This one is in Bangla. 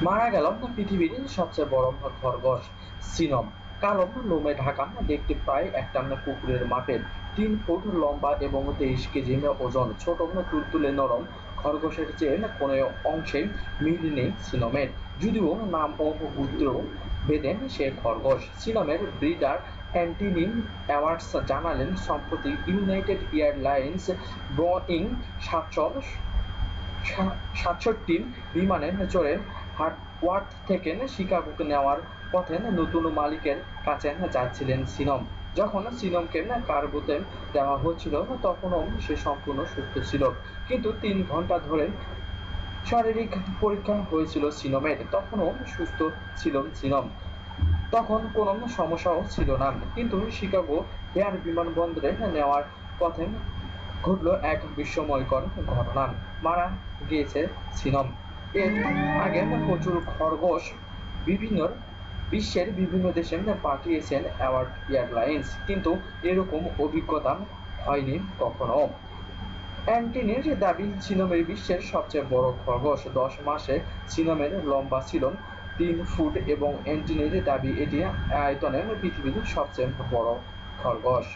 মারা গেল পৃথিবীর সবচেয়ে বড় খরগোশ সিনম। কালো লোমে ঢাকা, দেখতে প্রায় একটা কুকুরের মাপের, 3 ফুট লম্বা এবং 23 কেজি ওজন। ছোট তুলতুলে নরম, খরগোশের চেয়ে কোনো অংশে মিল নেই সিনমের, যদিও নাম ও গোত্র ভেদে সে খরগোশ। সিনমের ব্রিডার অ্যান্টনি অ্যাওয়ার্ডস জানালেন, সম্প্রতি ইউনাইটেড এয়ারলাইন্স বোয়িং 767 বিমানে চড়ে হাওয়ার্ড থেকে শিকাগোকে নেওয়ার পথে নতুন মালিকের কাছে যাচ্ছিলেন সিনম। যখন সিনমকে কার্গোতে দেওয়া হচ্ছিল তখনও সে সম্পূর্ণ সুস্থ ছিল, কিন্তু 3 ঘন্টা ধরে শারীরিক পরীক্ষা হয়েছিল সিনমের, তখনও সুস্থ ছিল সিনম। তখন কোনো সমস্যাও ছিল না, কিন্তু শিকাগো এয়ার বিমানবন্দরে নেওয়ার পথে ঘটল এক বিস্ময়কর ঘটনা। মারা গিয়েছে সিনম। এর আগে প্রচুর খরগোশ বিভিন্ন বিশ্বের বিভিন্ন দেশে পাঠিয়েছেন অ্যাওয়ার্ড এয়ারলাইন্স, কিন্তু এরকম অভিজ্ঞতা হয়নি কখনো। অ্যান্টনির দাবি, সিনমের বিশ্বের সবচেয়ে বড় খরগোশ। 10 মাসে সিনমের লম্বা ছিল 3 ফুট এবং অ্যান্টনির দাবি এটি আয়তনে পৃথিবীর সবচেয়ে বড় খরগোশ।